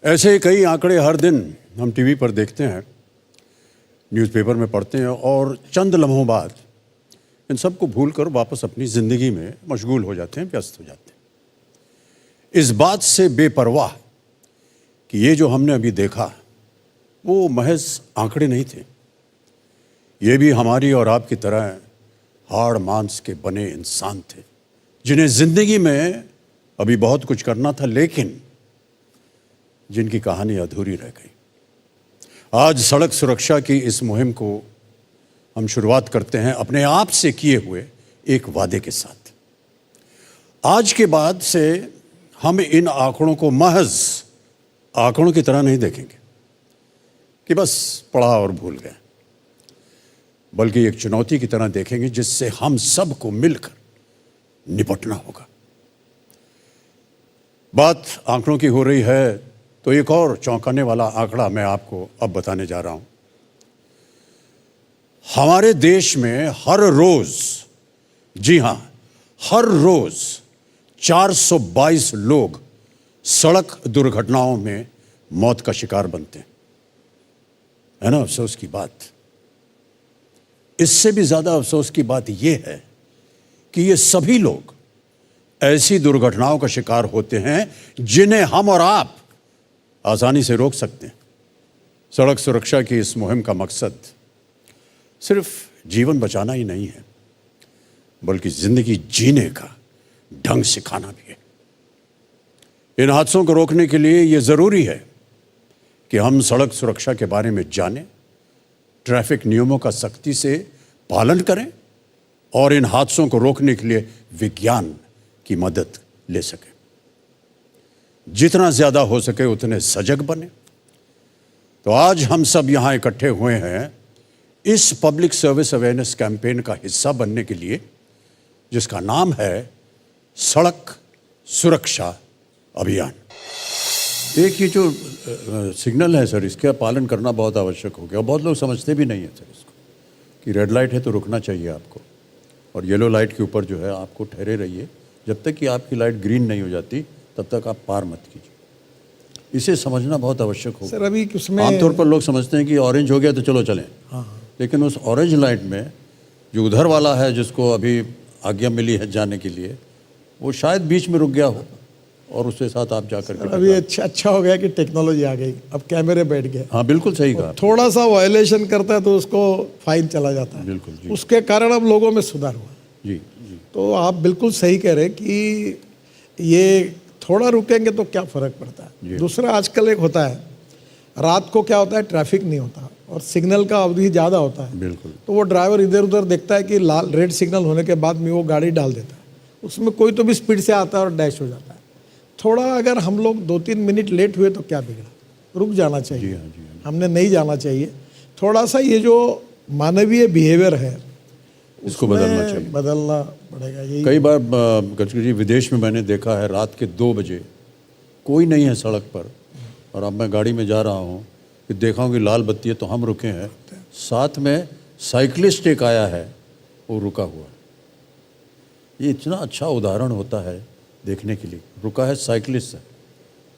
ऐसे कई आंकड़े हर दिन हम टीवी पर देखते हैं, न्यूज़पेपर में पढ़ते हैं और चंद लम्हों बाद इन सब को भूलकर वापस अपनी ज़िंदगी में मशगूल हो जाते हैं, व्यस्त हो जाते हैं, इस बात से बेपरवाह कि ये जो हमने अभी देखा वो महज आंकड़े नहीं थे। ये भी हमारी और आपकी तरह हाड़ मांस के बने इंसान थे, जिन्हें ज़िंदगी में अभी बहुत कुछ करना था, लेकिन जिनकी कहानी अधूरी रह गई। आज सड़क सुरक्षा की इस मुहिम को हम शुरुआत करते हैं अपने आप से किए हुए एक वादे के साथ। आज के बाद से हम इन आंकड़ों को महज आंकड़ों की तरह नहीं देखेंगे कि बस पढ़ा और भूल गए, बल्कि एक चुनौती की तरह देखेंगे जिससे हम सबको मिलकर निपटना होगा। बात आंकड़ों की हो रही है तो एक और चौंकाने वाला आंकड़ा मैं आपको अब बताने जा रहा हूं। हमारे देश में हर रोज, जी हां, हर रोज 422 लोग सड़क दुर्घटनाओं में मौत का शिकार बनते हैं। है ना अफसोस की बात। इससे भी ज्यादा अफसोस की बात यह है कि ये सभी लोग ऐसी दुर्घटनाओं का शिकार होते हैं जिन्हें हम और आप आसानी से रोक सकते हैं। सड़क सुरक्षा की इस मुहिम का मकसद सिर्फ जीवन बचाना ही नहीं है, बल्कि जिंदगी जीने का ढंग सिखाना भी है। इन हादसों को रोकने के लिए यह जरूरी है कि हम सड़क सुरक्षा के बारे में जानें, ट्रैफिक नियमों का सख्ती से पालन करें और इन हादसों को रोकने के लिए विज्ञान की मदद ले सकें। जितना ज्यादा हो सके उतने सजग बने। तो आज हम सब यहां इकट्ठे हुए हैं इस पब्लिक सर्विस अवेयरनेस कैंपेन का हिस्सा बनने के लिए, जिसका नाम है सड़क सुरक्षा अभियान। एक ये जो सिग्नल है सर, इसका पालन करना बहुत आवश्यक हो गया। बहुत लोग समझते भी नहीं है सर इसको कि रेड लाइट है तो रुकना चाहिए आपको, और येलो लाइट के ऊपर जो है आपको ठहरे रहिए। जब तक कि आपकी लाइट ग्रीन नहीं हो जाती तब तक आप पार मत कीजिए। इसे समझना बहुत आवश्यक होगा सर। अभी उसमें आमतौर पर लोग समझते हैं कि ऑरेंज हो गया तो चलो चलें। हाँ। लेकिन उस ऑरेंज लाइट में जो उधर वाला है, जिसको अभी आज्ञा मिली है जाने के लिए, वो शायद बीच में रुक गया हो और उसके साथ आप जाकर के अभी अच्छा हो गया कि टेक्नोलॉजी आ गई, अब कैमरे बैठ गए। हाँ बिल्कुल सही कहा। थोड़ा सा वायलेशन करता है तो उसको फाइन चला जाता है। बिल्कुल जी। उसके कारण अब लोगों में सुधार हुआ जी जी। तो आप बिल्कुल सही कह रहे हैं कि ये थोड़ा रुकेंगे तो क्या फ़र्क पड़ता है। दूसरा, आजकल एक होता है, रात को क्या होता है, ट्रैफिक नहीं होता और सिग्नल का अवधि ज़्यादा होता है। बिल्कुल। तो वो ड्राइवर इधर उधर देखता है कि लाल रेड सिग्नल होने के बाद में वो गाड़ी डाल देता है। उसमें कोई तो भी स्पीड से आता है और डैश हो जाता है। थोड़ा अगर हम लोग 2-3 मिनट लेट हुए तो क्या बिगड़ा, रुक जाना चाहिए। जी हाँ, जी हाँ। हमने नहीं जाना चाहिए। थोड़ा सा ये जो मानवीय बिहेवियर है इसको बदलना पड़ेगा। यही कई बार गजकरी जी, विदेश में मैंने देखा है रात के 2 बजे कोई नहीं है सड़क पर, और अब मैं गाड़ी में जा रहा हूँ कि देखा हूँ कि लाल बत्ती है तो हम रुके हैं, साथ में साइकिलिस्ट एक आया है, वो रुका हुआ है। ये इतना अच्छा उदाहरण होता है देखने के लिए। रुका है, साइकिलिस्ट है,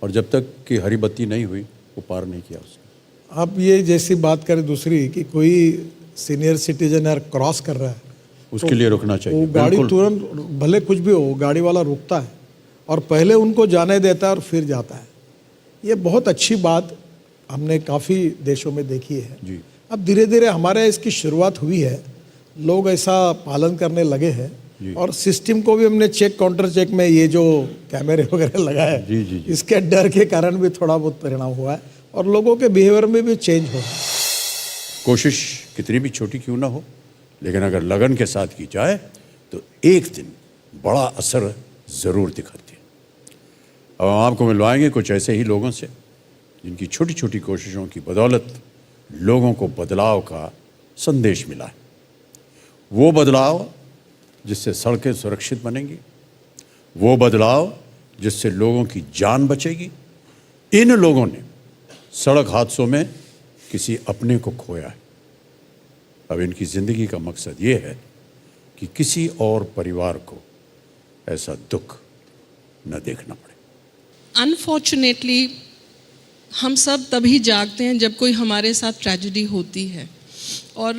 और जब तक कि हरी बत्ती नहीं हुई वो पार नहीं किया उसने। आप ये जैसी बात करें दूसरी कि कोई सीनियर सिटीजन यार क्रॉस कर रहा है, उसके लिए रुकना चाहिए। वो गाड़ी तुरंत, भले कुछ भी हो, गाड़ी वाला रुकता है और पहले उनको जाने देता है और फिर जाता है। ये बहुत अच्छी बात हमने काफ़ी देशों में देखी है जी। अब धीरे धीरे हमारे इसकी शुरुआत हुई है, लोग ऐसा पालन करने लगे हैं। और सिस्टम को भी हमने चेक, काउंटर चेक में ये जो कैमरे वगैरह लगाए, जी जी जी। इसके डर के कारण भी थोड़ा बहुत परिणाम हुआ है और लोगों के बिहेवियर में भी चेंज हो रहा है। कोशिश कितनी भी छोटी क्यों ना हो, लेकिन अगर लगन के साथ की जाए तो एक दिन बड़ा असर ज़रूर दिखाती है। अब हम आपको मिलवाएंगे कुछ ऐसे ही लोगों से जिनकी छोटी छोटी कोशिशों की बदौलत लोगों को बदलाव का संदेश मिला है। वो बदलाव जिससे सड़कें सुरक्षित बनेंगी, वो बदलाव जिससे लोगों की जान बचेगी। इन लोगों ने सड़क हादसों में किसी अपने को खोया है। अब इनकी ज़िंदगी का मकसद ये है कि किसी और परिवार को ऐसा दुख न देखना पड़े। Unfortunately, हम सब तभी जागते हैं जब कोई हमारे साथ ट्रेजेडी होती है, और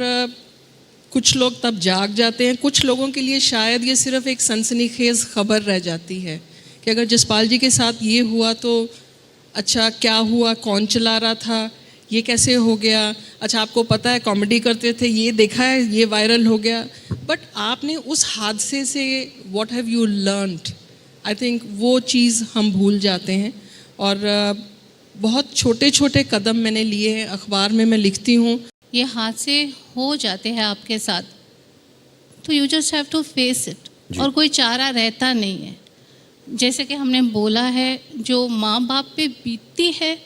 कुछ लोग तब जाग जाते हैं। कुछ लोगों के लिए शायद ये सिर्फ एक सनसनीखेज खबर रह जाती है कि अगर जसपाल जी के साथ ये हुआ तो अच्छा क्या हुआ, कौन चला रहा था, ये कैसे हो गया, अच्छा आपको पता है कॉमेडी करते थे, ये देखा है, ये वायरल हो गया। बट आपने उस हादसे से what have you learned, I think वो चीज़ हम भूल जाते हैं। और बहुत छोटे छोटे कदम मैंने लिए हैं, अखबार में मैं लिखती हूँ। ये हादसे हो जाते हैं आपके साथ तो you just have to face it, और कोई चारा रहता नहीं है। जैसे कि हमने बोला है, जो माँ बाप पे बीतती है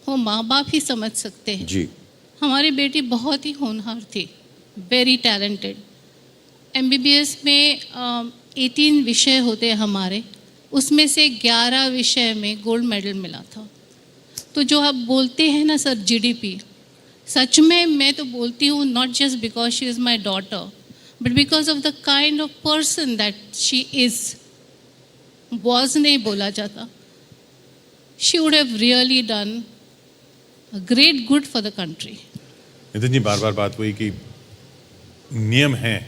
वो माँ बाप ही समझ सकते हैं। जी। हमारी बेटी बहुत ही होनहार थी, वेरी टैलेंटेड। MBBS में 18 विषय होते हैं हमारे, उसमें से 11 विषय में गोल्ड मेडल मिला था। तो जो आप बोलते हैं ना सर GDP, सच में मैं तो बोलती हूँ, not just because she is my daughter but because of the kind of person that she is. Was नहीं बोला जाता, she would have really done great good for the country. Nitin ji, बार बार बात हुई कि नियम हैं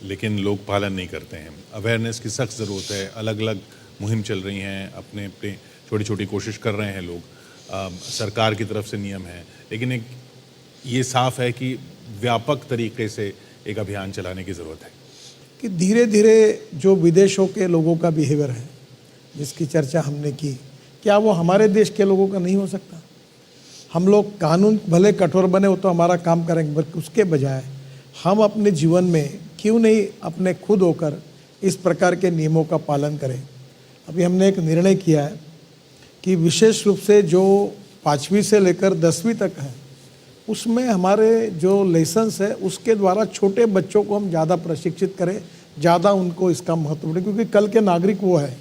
लेकिन लोग पालन नहीं करते हैं। अवेयरनेस की सख्त ज़रूरत है, अलग अलग मुहिम चल रही हैं, अपने अपने छोटी छोटी कोशिश कर रहे हैं लोग, सरकार की तरफ से नियम है, लेकिन एक ये साफ है कि व्यापक तरीके से एक अभियान चलाने की ज़रूरत है। कि धीरे धीरे जो विदेशों के लोगों का बिहेवियर है जिसकी चर्चा हमने की, क्या वो हमारे देश के लोगों का नहीं हो सकता? हम लोग कानून भले कठोर बने वो तो हमारा काम करेंगे, बल्कि उसके बजाय हम अपने जीवन में क्यों नहीं अपने खुद होकर इस प्रकार के नियमों का पालन करें। अभी हमने एक निर्णय किया है कि विशेष रूप से जो 5वीं से लेकर 10वीं तक है उसमें हमारे जो लाइसेंस है उसके द्वारा छोटे बच्चों को हम ज़्यादा प्रशिक्षित करें, ज़्यादा उनको इसका महत्व दें, क्योंकि कल के नागरिक वो है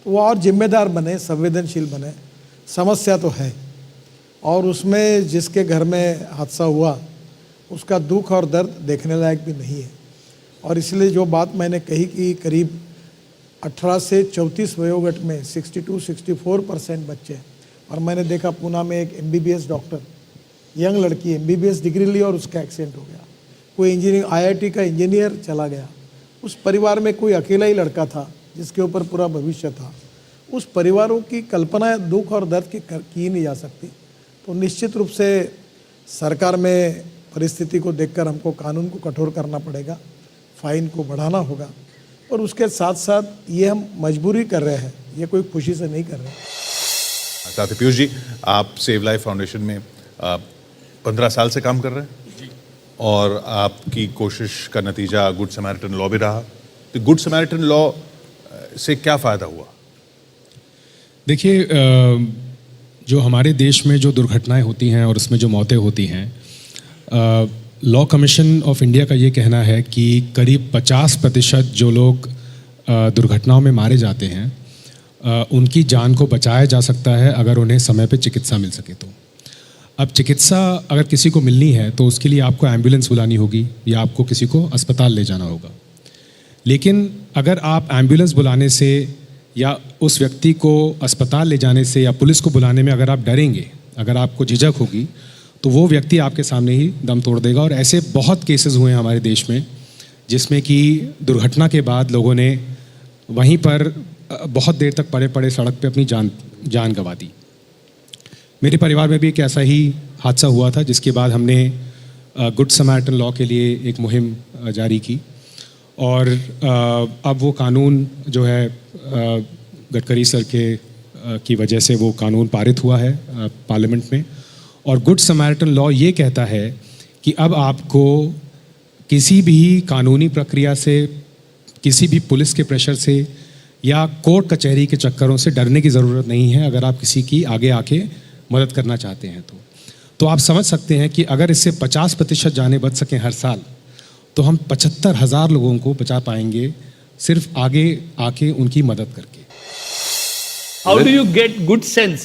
तो वो और जिम्मेदार बने, संवेदनशील बने। समस्या तो है, और उसमें जिसके घर में हादसा हुआ उसका दुख और दर्द देखने लायक भी नहीं है। और इसलिए जो बात मैंने कही कि करीब 18 से 34 वयोगट में 62-64% बच्चे, और मैंने देखा पूना में एक MBBS डॉक्टर, यंग लड़की MBBS डिग्री ली और उसका एक्सीडेंट हो गया। कोई इंजीनियरिंग IIT का इंजीनियर चला गया। उस परिवार में कोई अकेला ही लड़का था जिसके ऊपर पूरा भविष्य था। उस परिवारों की कल्पना दुख और दर्द की नहीं जा सकती। तो निश्चित रूप से सरकार में परिस्थिति को देखकर हमको कानून को कठोर करना पड़ेगा, फाइन को बढ़ाना होगा, और उसके साथ साथ ये हम मजबूरी कर रहे हैं, ये कोई खुशी से नहीं कर रहे। साथ ही पीयूष जी, आप सेव लाइफ फाउंडेशन में 15 साल से काम कर रहे हैं जी, और आपकी कोशिश का नतीजा गुड समैरिटन लॉ भी रहा। तो गुड समैरिटन लॉ से क्या फ़ायदा हुआ? देखिए, जो हमारे देश में जो दुर्घटनाएं होती हैं और उसमें जो मौतें होती हैं, लॉ कमीशन ऑफ इंडिया का ये कहना है कि करीब 50% जो लोग दुर्घटनाओं में मारे जाते हैं उनकी जान को बचाया जा सकता है अगर उन्हें समय पे चिकित्सा मिल सके तो। अब चिकित्सा अगर किसी को मिलनी है तो उसके लिए आपको एम्बुलेंस बुलानी होगी या आपको किसी को अस्पताल ले जाना होगा। लेकिन अगर आप एम्बुलेंस बुलाने से या उस व्यक्ति को अस्पताल ले जाने से या पुलिस को बुलाने में अगर आप डरेंगे, अगर आपको झिझक होगी, तो वो व्यक्ति आपके सामने ही दम तोड़ देगा। और ऐसे बहुत केसेस हुए हैं हमारे देश में जिसमें कि दुर्घटना के बाद लोगों ने वहीं पर बहुत देर तक पड़े पड़े सड़क पे अपनी जान गंवा दी। मेरे परिवार में भी एक ऐसा ही हादसा हुआ था जिसके बाद हमने गुड समैरिटन लॉ के लिए एक मुहिम जारी की, और अब वो कानून जो है गडकरी सर की वजह से वो कानून पारित हुआ है पार्लियामेंट में। और गुड समैरिटन लॉ ये कहता है कि अब आपको किसी भी कानूनी प्रक्रिया से, किसी भी पुलिस के प्रेशर से या कोर्ट कचहरी के चक्करों से डरने की ज़रूरत नहीं है अगर आप किसी की आगे आके मदद करना चाहते हैं तो आप समझ सकते हैं कि अगर इससे 50% जानें बच सकें हर साल तो हम 75,000 लोगों को बचा पाएंगे सिर्फ आगे आके उनकी मदद करके। How do you get good sense?